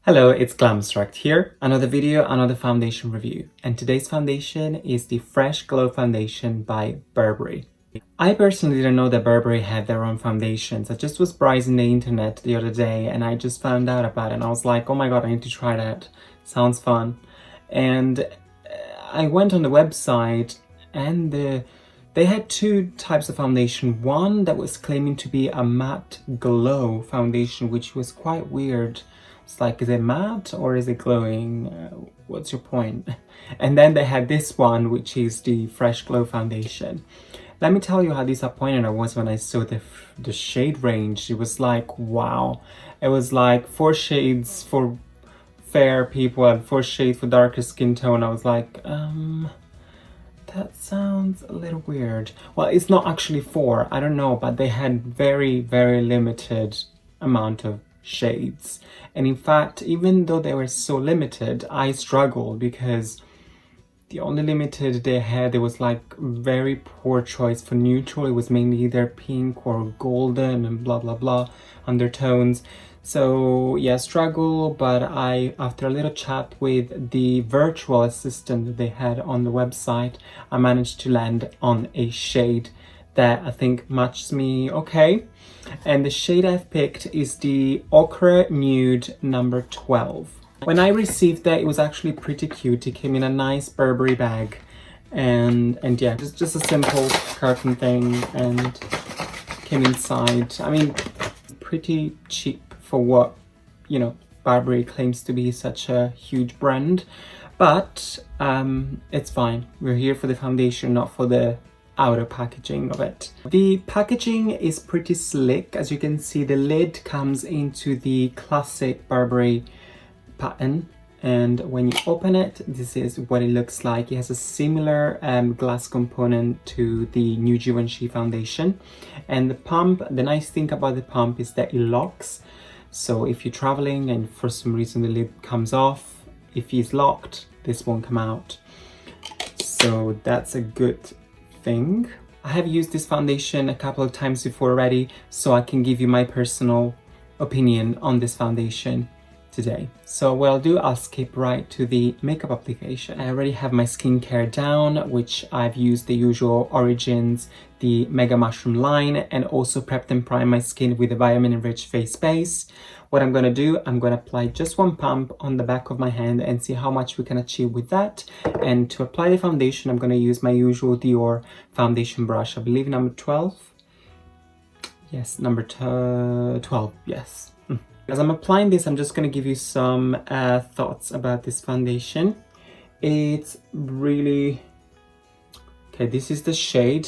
Hello, it's Glamstract here. Another video, another foundation review. And today's foundation is the Fresh Glow Foundation by Burberry. I personally didn't know that Burberry had their own foundations. I just was browsing the internet the other day and I just found out about it and I was like, oh my god, I need to try that. Sounds fun. And I went on the website and they had two types of foundation. One that was claiming to be a matte glow foundation, which was quite weird. It's like, is it matte or is it glowing? What's your point? And then they had this one, which is the Fresh Glow Foundation. Let me tell you how disappointed I was when I saw the shade range. It was like, wow. It was like 4 shades for fair people and 4 shades for darker skin tone. I was like, that sounds a little weird. Well, it's not actually 4, I don't know, but they had very, very limited amount of shades. And in fact, even though they were so limited, I struggled because the only limited they had, there was like very poor choice for neutral. It was mainly either pink or golden and blah blah blah undertones. So yeah, struggle, but after a little chat with the virtual assistant that they had on the website, I managed to land on a shade that I think matches me okay. And the shade I've picked is the OCHRE Nude number 12. When I received that, it was actually pretty cute. It came in a nice Burberry bag and yeah, just a simple carton thing and came inside. I mean, pretty cheap for what, you know, Burberry claims to be such a huge brand, but it's fine. We're here for the foundation, not for the outer packaging of it. The packaging is pretty slick. As you can see, the lid comes into the classic Burberry pattern, and when you open it, this is what it looks like. It has a similar glass component to the NUDE Givenchy foundation, and the pump, the nice thing about the pump is that it locks. So if you're traveling and for some reason the lid comes off, if it's locked, this won't come out. So that's a good thing. I have used this foundation a couple of times before already, so I can give you my personal opinion on this foundation today. So what I'll do, I'll skip right to the makeup application. I already have my skincare down, which I've used the usual Origins, the Mega Mushroom line, and also prepped and primed my skin with a vitamin-enriched face base. What I'm going to do, I'm going to apply just one pump on the back of my hand and see how much we can achieve with that. And to apply the foundation, I'm going to use my usual Dior foundation brush. I believe number 12. Yes, number 12, yes. As I'm applying this, I'm just going to give you some thoughts about this foundation. It's really... Okay, this is the shade.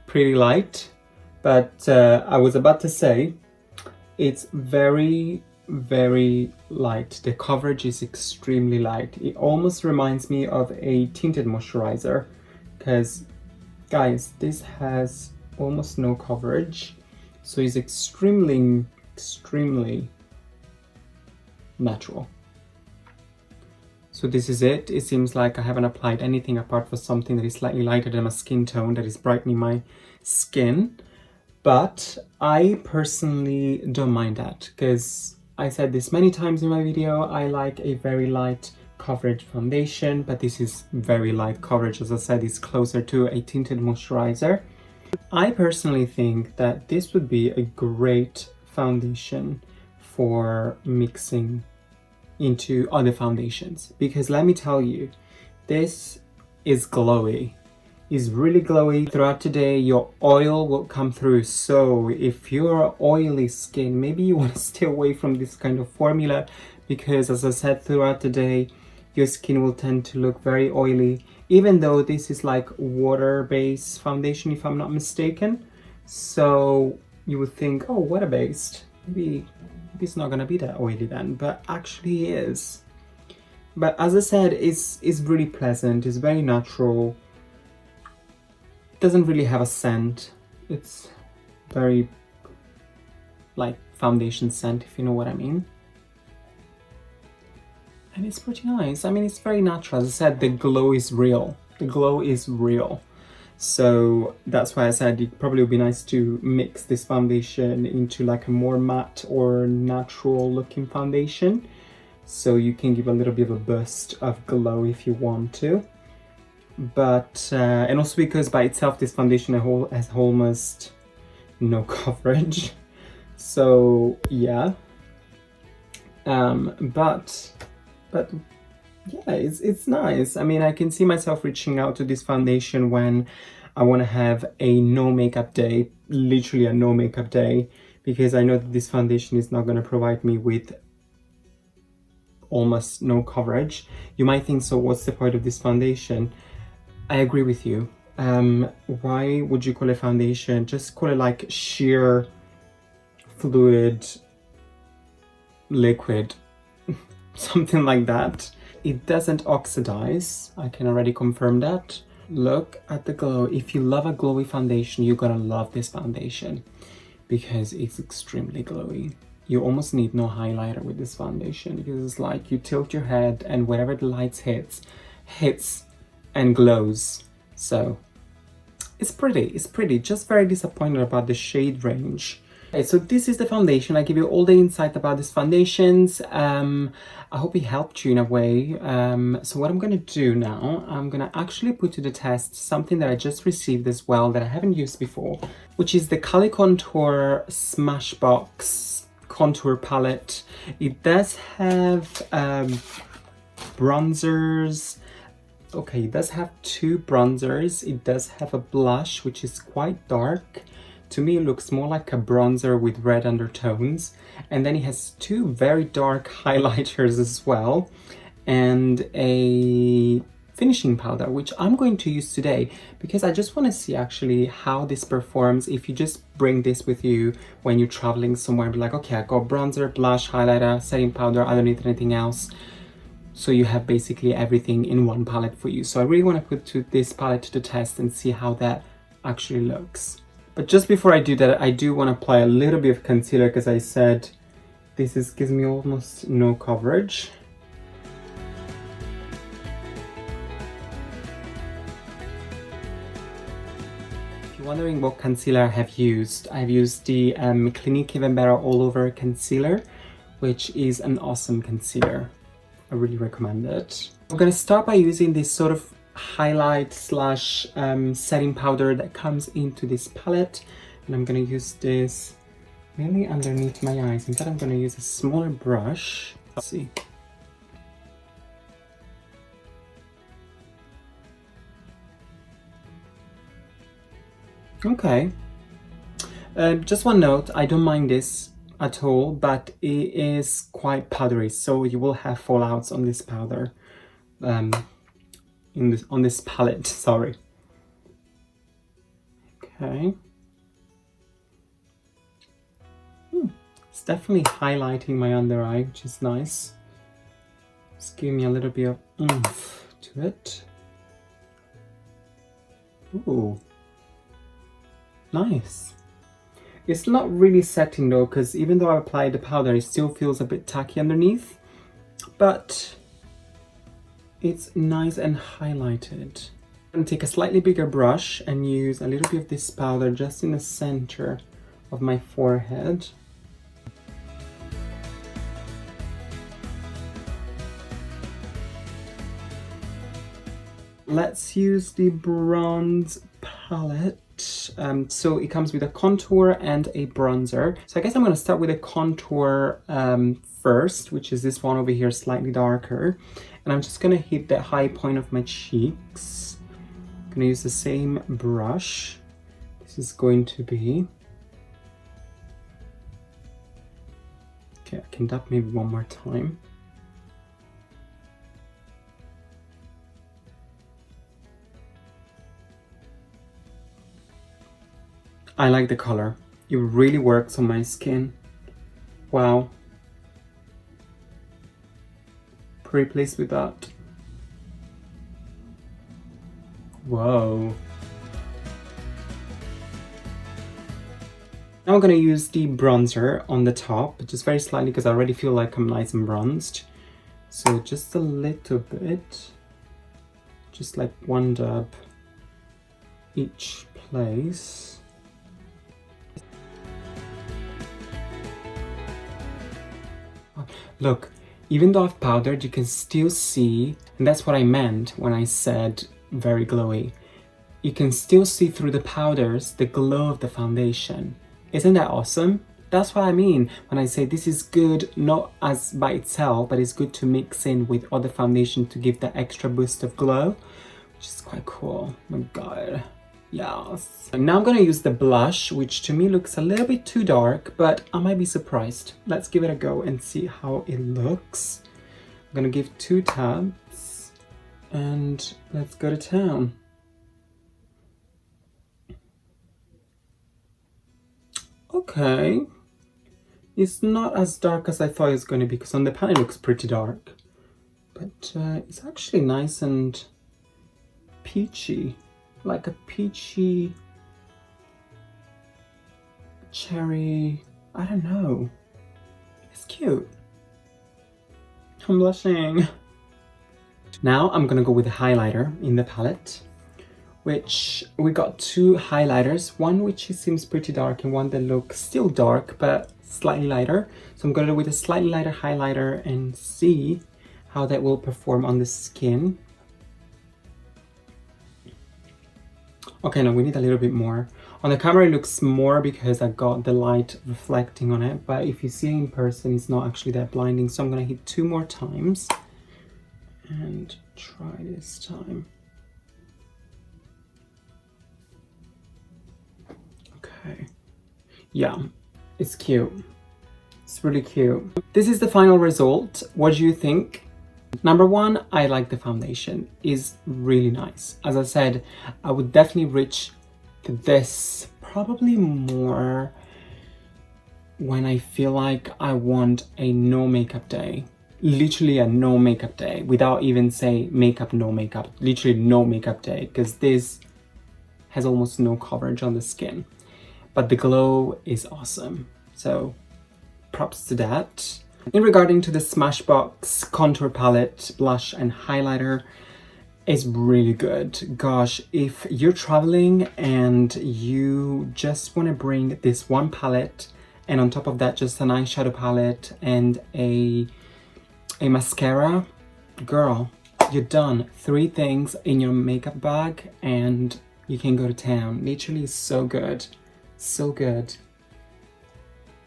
Pretty light. But I was about to say, it's very, very light. The coverage is extremely light. It almost reminds me of a tinted moisturizer. Because, guys, this has almost no coverage. So it's extremely natural. So this is it. It seems like I haven't applied anything apart from something that is slightly lighter than my skin tone, that is brightening my skin. But I personally don't mind that, because I said this many times in my video, I like a very light coverage foundation, but this is very light coverage. As I said, it's closer to a tinted moisturizer. I personally think that this would be a great foundation for mixing into other foundations, because let me tell you, this is glowy. Is really glowy. Throughout the day, your oil will come through. So if you're oily skin, maybe you want to stay away from this kind of formula, because as I said, throughout the day, your skin will tend to look very oily, even though this is like water-based foundation, if I'm not mistaken. So you would think, oh, water-based, maybe it's not gonna be that oily then, but actually it is. But as I said, it's really pleasant, it's very natural. Doesn't really have a scent. It's very like foundation scent, if you know what I mean. And it's pretty nice. I mean, it's very natural. As I said, the glow is real. The glow is real. So that's why I said it probably would be nice to mix this foundation into like a more matte or natural looking foundation, so you can give a little bit of a burst of glow if you want to. But and also because by itself this foundation has almost no coverage, so yeah. But yeah, it's nice. I mean, I can see myself reaching out to this foundation when I want to have a no makeup day, literally a no makeup day, because I know that this foundation is not going to provide me with almost no coverage. You might think, so what's the point of this foundation? I agree with you. Why would you call it foundation? Just call it like sheer fluid liquid, something like that. It doesn't oxidize, I can already confirm that. Look at the glow. If you love a glowy foundation, you're gonna love this foundation because it's extremely glowy. You almost need no highlighter with this foundation, because it's like you tilt your head and wherever the lights hits and glows. So it's pretty, just very disappointed about the shade range. Okay, so this is the foundation. I give you all the insight about these foundations. I hope it helped you in a way. So what I'm gonna do now, I'm gonna actually put to the test something that I just received as well that I haven't used before, which is the Cali Contour Smashbox Contour Palette. It does have bronzers. Okay, it does have two bronzers. It does have a blush, which is quite dark. To me, it looks more like a bronzer with red undertones. And then it has two very dark highlighters as well, and a finishing powder, which I'm going to use today because I just want to see actually how this performs if you just bring this with you when you're traveling somewhere and be like, okay, I got bronzer, blush, highlighter, setting powder, I don't need anything else. So you have basically everything in one palette for you. So I really want to put this palette to the test and see how that actually looks. But just before I do that, I do want to apply a little bit of concealer because I said this gives me almost no coverage. If you're wondering what concealer I have used, I've used the Clinique Even Better All Over Concealer, which is an awesome concealer. I really recommend it. I'm going to start by using this sort of highlight slash setting powder that comes into this palette, and I'm going to use this really underneath my eyes. In fact, I'm going to use a smaller brush. Let's see. Okay. Just one note, I don't mind this at all, but it is quite powdery, so you will have fallouts on this powder. On this palette, sorry. Okay. It's definitely highlighting my under eye, which is nice. It's giving me a little bit of oomph to it. Ooh, nice. It's not really setting though, because even though I applied the powder, it still feels a bit tacky underneath, but it's nice and highlighted. I'm going to take a slightly bigger brush and use a little bit of this powder just in the center of my forehead. Let's use the bronze palette. So it comes with a contour and a bronzer. So I guess I'm going to start with a contour first, which is this one over here, slightly darker. And I'm just going to hit the high point of my cheeks. I'm going to use the same brush. This is going to be... Okay, I can dab maybe one more time. I like the color. It really works on my skin. Wow. Pretty pleased with that. Whoa. Now I'm going to use the bronzer on the top, just very slightly because I already feel like I'm nice and bronzed. So just a little bit, just like one dab each place. Look, even though I've powdered, you can still see, and that's what I meant when I said very glowy. You can still see through the powders the glow of the foundation. Isn't that awesome? That's what I mean when I say this is good, not as by itself, but it's good to mix in with other foundation to give that extra boost of glow, which is quite cool. Oh my god. Yes. And now I'm gonna use the blush, which to me looks a little bit too dark, but I might be surprised. Let's give it a go and see how it looks. I'm gonna give 2 tabs and let's go to town. Okay. It's not as dark as I thought it was going to be, because on the pan it looks pretty dark. But it's actually nice and peachy. Like a peachy cherry, I don't know. It's cute. I'm blushing. Now I'm gonna go with the highlighter in the palette, which we got 2 highlighters, one which seems pretty dark and one that looks still dark but slightly lighter. So I'm gonna go with a slightly lighter highlighter and see how that will perform on the skin. Okay, no, we need a little bit more. On the camera it looks more because I got the light reflecting on it, but if you see it in person it's not actually that blinding. So I'm gonna hit 2 more times and try this time. Okay, yeah, it's cute. It's really cute. This is the final result. What do you think? Number 1, I like the foundation. It's really nice. As I said, I would definitely reach to this probably more when I feel like I want a no makeup day. Literally a no makeup day, without even say makeup, no makeup. Literally no makeup day, because this has almost no coverage on the skin. But the glow is awesome. So props to that. In regarding to the Smashbox contour palette, blush and highlighter, is really good. Gosh, if you're traveling and you just want to bring this one palette and on top of that just an eyeshadow palette and a mascara, girl, you're done. 3 things in your makeup bag and you can go to town. Literally so good. So good.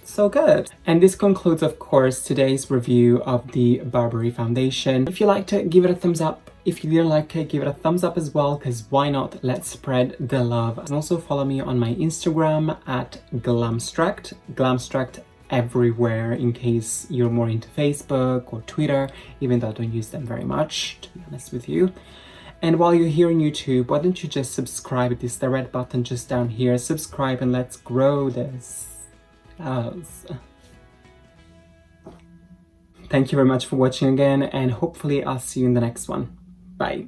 So good. And this concludes, of course, today's review of the Burberry foundation. If you liked it, give it a thumbs up. If you didn't like it, give it a thumbs up as well, because why not? Let's spread the love. And also follow me on my Instagram at Glamstract. Glamstract everywhere, in case you're more into Facebook or Twitter, even though I don't use them very much, to be honest with you. And while you're here on YouTube, why don't you just subscribe? It is the red button just down here. Subscribe and let's grow this. Yes. Thank you very much for watching again, and hopefully I'll see you in the next one. Bye.